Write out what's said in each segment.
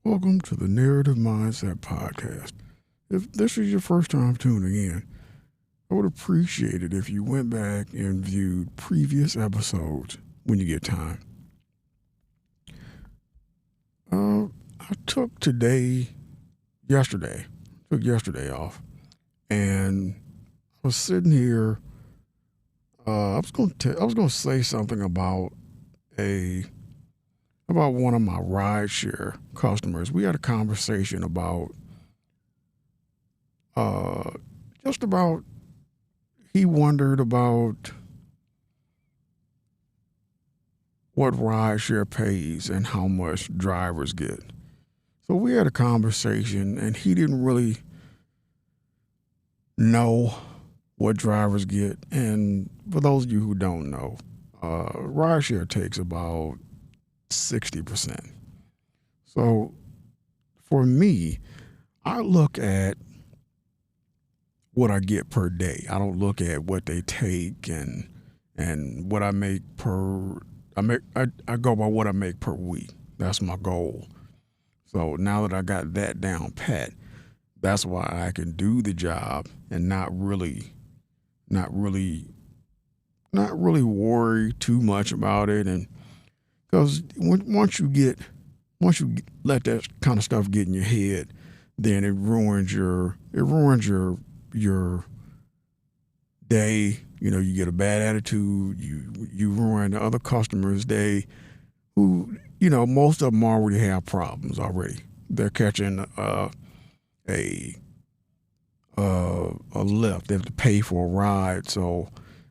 Welcome to the Narrative Mindset Podcast. If this is your first time tuning in, I would appreciate it if you went back and viewed previous episodes when you get time. I took yesterday off, and I was sitting here. I was going to say something about one of my rideshare customers. We had a conversation about uh, just about he wondered about what rideshare pays and how much drivers get. So we had a conversation, and he didn't really know what drivers get. And for those of you who don't know, rideshare takes about 60%. So for me, I look at what I get per day. I don't look at what they take and what I make per. I go by what I make per week. That's my goal. So now that I got that down pat, that's why I can do the job and not really worry too much about it. And because once you let that kind of stuff get in your head, then it ruins your day. You know, you get a bad attitude. You ruin the other customers' day, who, you know, most of them already have problems already. They're catching a lift. They have to pay for a ride. So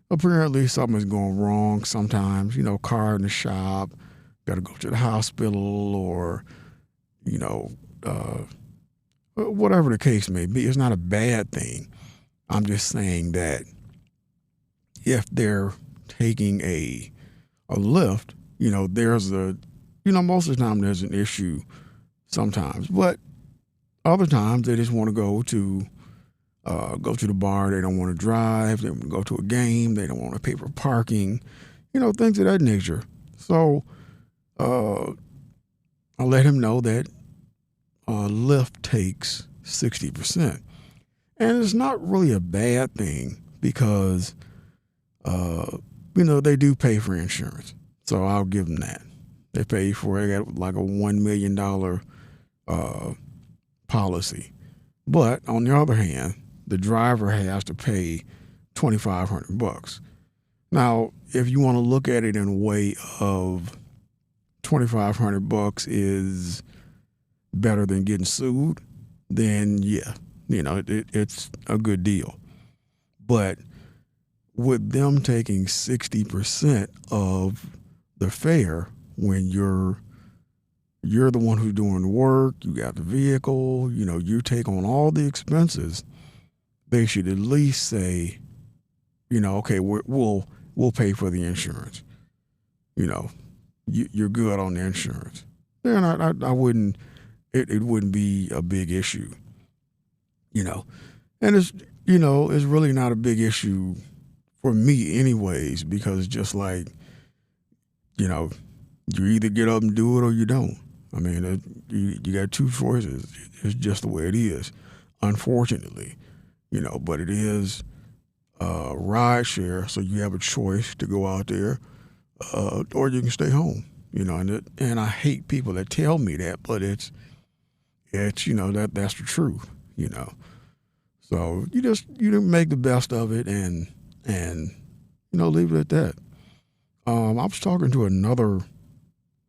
apparently something's going wrong. Sometimes, you know, car in the shop, got to go to the hospital, or, you know, whatever the case may be. It's not a bad thing. I'm just saying that if they're taking a lift, you know, most of the time there's an issue sometimes, but other times they just want to go to the bar. They don't want to drive. They want to go to a game. They don't want to pay for parking, you know, things of that nature. So I let him know that Lyft takes 60%. And it's not really a bad thing because, you know, they do pay for insurance. So I'll give them that. They pay for it. They got like a $1 million policy. But on the other hand, the driver has to pay $2,500. Now, if you want to look at it in a way of $2,500 is better than getting sued, then yeah, you know, it's a good deal. But with them taking 60% of the fare, when you're the one who's doing the work, you got the vehicle, you know, you take on all the expenses, they should at least say, you know, okay, we'll pay for the insurance. You know, you're good on the insurance. Then I wouldn't. It wouldn't be a big issue. You know, and it's really not a big issue for me, anyways, because just like, you know, you either get up and do it or you don't. I mean, you got two choices. It's just the way it is, unfortunately. You know, but it is ride share, so you have a choice to go out there, or you can stay home. You know, and I hate people that tell me that, but it's you know, that's the truth. You know, so you make the best of it and you know, leave it at that. I was talking to another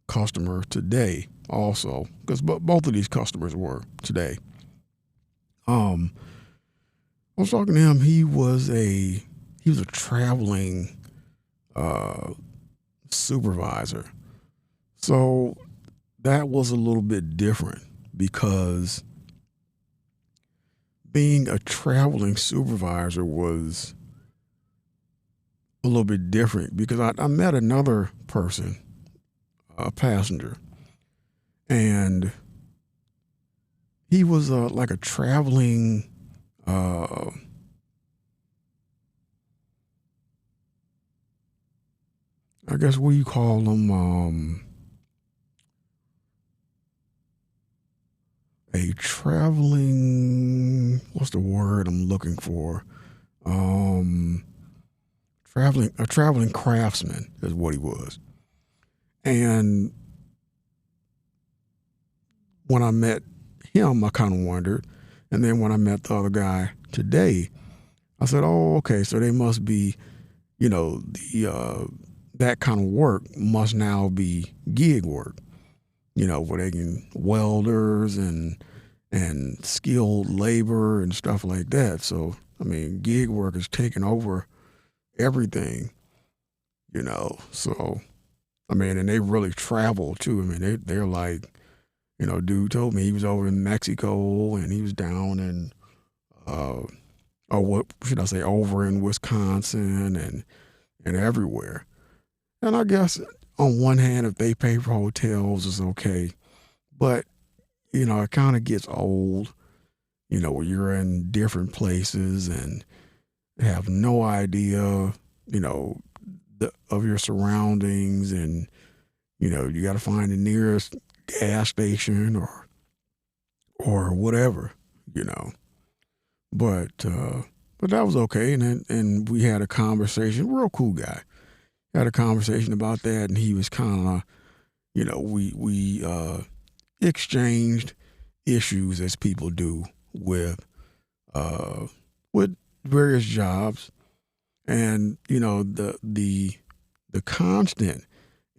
customer today also, because both of these customers were today. I was talking to him. He was a traveling supervisor. So that was a little bit different because being a traveling supervisor was a little bit different because I met another person, a passenger, and he was like a traveling I guess what do you call them? traveling, what's the word I'm looking for? Um, a traveling craftsman is what he was. And when I met him, I kind of wondered. And then when I met the other guy today, I said, "Oh, okay. So they must be, the that kind of work must now be gig work. Where they can welders and skilled labor and stuff like that. So I mean, gig work is taking over everything. So I mean, and they really travel too. I mean, they're like, dude told me he was over in Mexico and he was down in, or what should I say, over in Wisconsin and everywhere. And I guess on one hand, if they pay for hotels, it's okay. But, it kind of gets old, where you're in different places and have no idea, of your surroundings. And, you got to find the nearest gas station or whatever, you know. But that was okay. And we had a conversation, real cool guy. Had a conversation about that, and he was kind of, we exchanged issues as people do uh, with various jobs, and the constant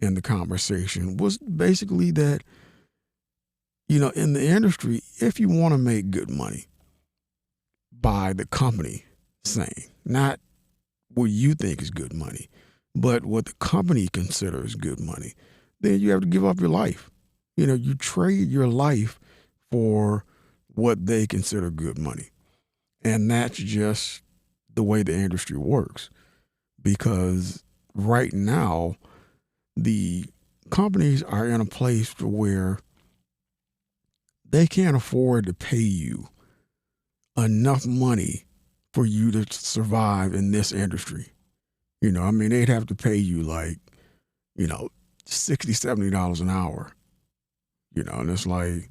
in the conversation was basically that in the industry, if you want to make good money by the company saying, not what you think is good money, but what the company considers good money, then you have to give up your life. You trade your life for what they consider good money. And that's just the way the industry works. Because right now, the companies are in a place where they can't afford to pay you enough money for you to survive in this industry. I mean, they'd have to pay you like, $60, $70 an hour. And it's like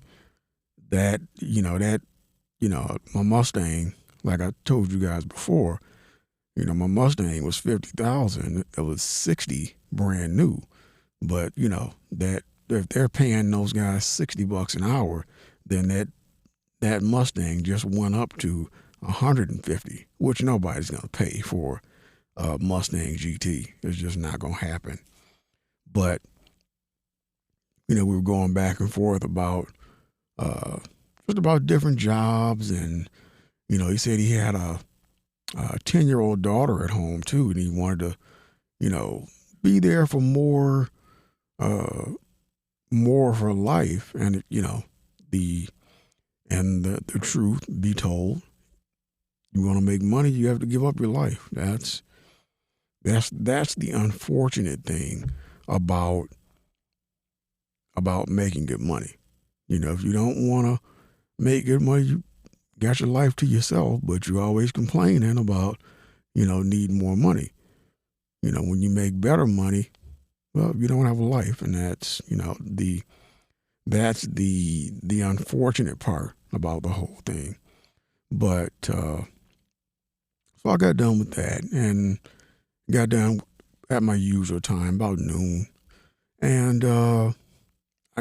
my Mustang, like I told you guys before, my Mustang was 50,000. It was 60 brand new. But, that if they're paying those guys $60 an hour, then that Mustang just went up to 150, which nobody's going to pay for a Mustang GT. It's just not going to happen. But, we were going back and forth about just about different jobs. And, he said he had a 10-year-old daughter at home too. And he wanted to, be there for more of her life. And, the truth be told, you want to make money, you have to give up your life. That's the unfortunate thing about making good money. If you don't want to make good money, you got your life to yourself, but you're always complaining about, needing more money. When you make better money, well, you don't have a life, and that's, that's the unfortunate part about the whole thing. But so I got done with that and got done at my usual time, about noon. And I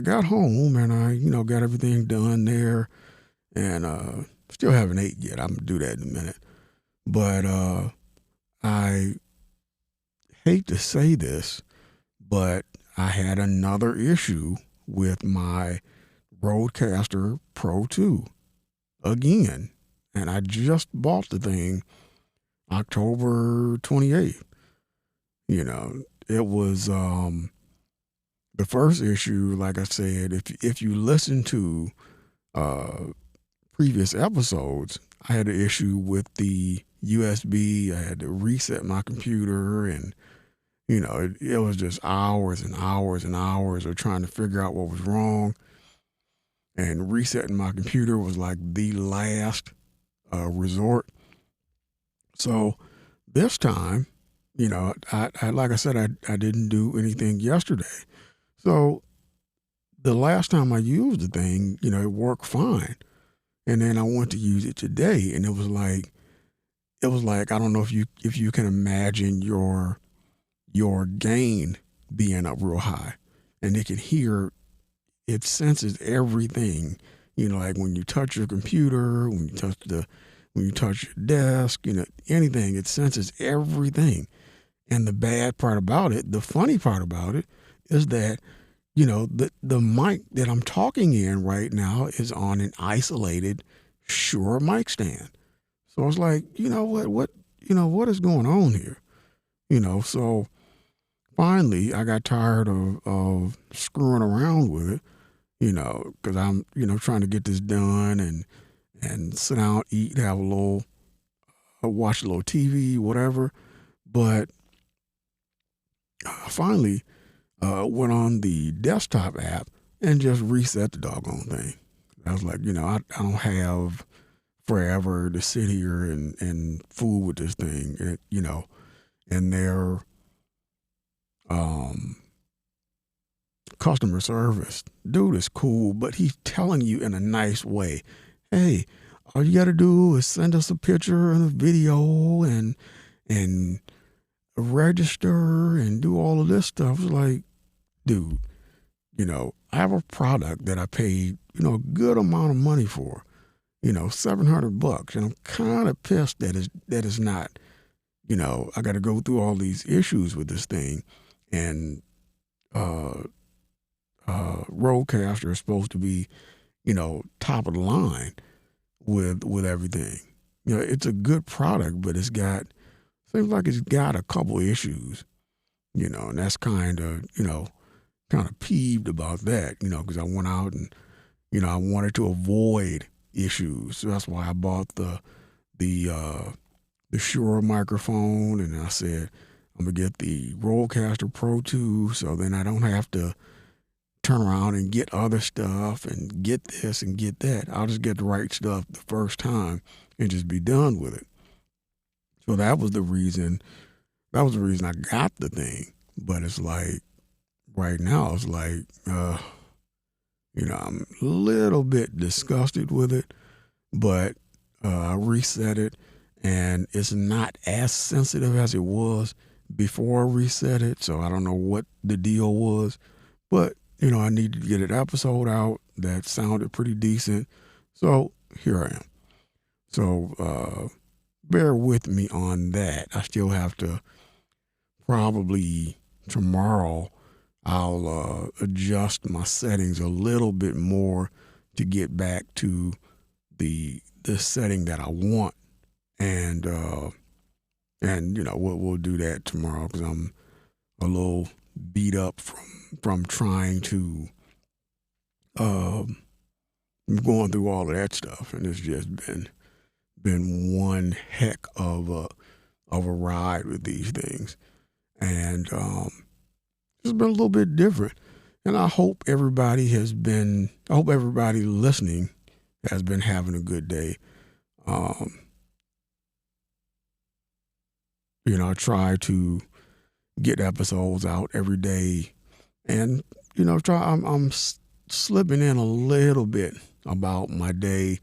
got home and I, got everything done there, and still haven't ate yet. I'm gonna do that in a minute. But I hate to say this, but I had another issue with my Rodecaster Pro 2 again. And I just bought the thing October 28th. It was the first issue, like I said, if you listen to previous episodes, I had an issue with the USB. I had to reset my computer, and it was just hours and hours and hours of trying to figure out what was wrong. And resetting my computer was like the last resort. So this time, I like I said, I didn't do anything yesterday. So the last time I used the thing, it worked fine. And then I went to use it today, and it was like I don't know if you can imagine your gain being up real high, and it can hear, it senses everything. Like when you touch your computer, when you touch your desk, anything, it senses everything. And the bad part about it, the funny part about it, is that the mic that I'm talking in right now is on an isolated Shure mic stand. So I was like, what is going on here? So finally I got tired of screwing around with it, because I'm, trying to get this done and sit down, eat, have a little, watch a little TV, whatever. But finally went on the desktop app and just reset the doggone thing. I was like, I don't have forever to sit here and fool with this thing, and their customer service dude is cool, but he's telling you in a nice way, hey, all you got to do is send us a picture and a video and register and do all of this stuff. It's like, dude, I have a product that I paid, a good amount of money for, $700, and I'm kind of pissed that it's not, I got to go through all these issues with this thing, and Rodecaster is supposed to be, top of the line with everything. It's a good product, but seems like it's got a couple issues, and that's kind of peeved about that, because I went out and, I wanted to avoid issues. So that's why I bought the Shure microphone, and I said, I'm going to get the Rodecaster Pro 2, so then I don't have to turn around and get other stuff and get this and get that. I'll just get the right stuff the first time and just be done with it. So that was the reason I got the thing. But it's like, right now, it's like, I'm a little bit disgusted with it, but I reset it, and it's not as sensitive as it was before I reset it. So I don't know what the deal was, but I needed to get an episode out that sounded pretty decent. So here I am. So bear with me on that. I still have to, probably tomorrow, I'll adjust my settings a little bit more to get back to the setting that I want. And we'll do that tomorrow, because I'm a little beat up from trying to going through all of that stuff, and it's just been one heck of a ride with these things, and it's been a little bit different. And I hope everybody listening has been having a good day. I try to get episodes out every day, and I'm slipping in a little bit about my day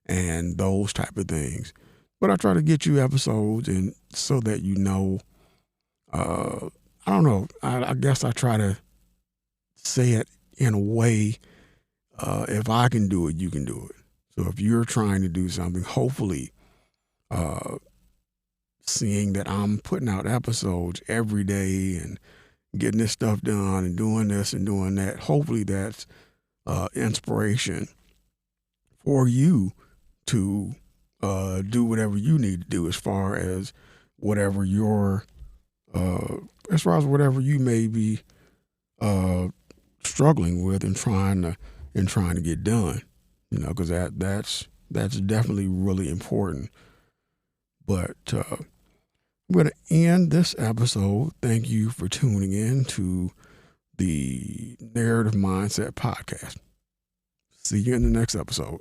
and those type of things, but I try to get you episodes, and so that I don't know, I guess I try to say it in a way, if I can do it, you can do it. So if you're trying to do something, hopefully seeing that I'm putting out episodes every day and getting this stuff done and doing this and doing that, hopefully that's inspiration for you to do whatever you need to do, as far as whatever whatever you may be struggling with and trying to get done, because that's definitely really important. But I'm going to end this episode. Thank you for tuning in to the Narrative Mindset Podcast. See you in the next episode.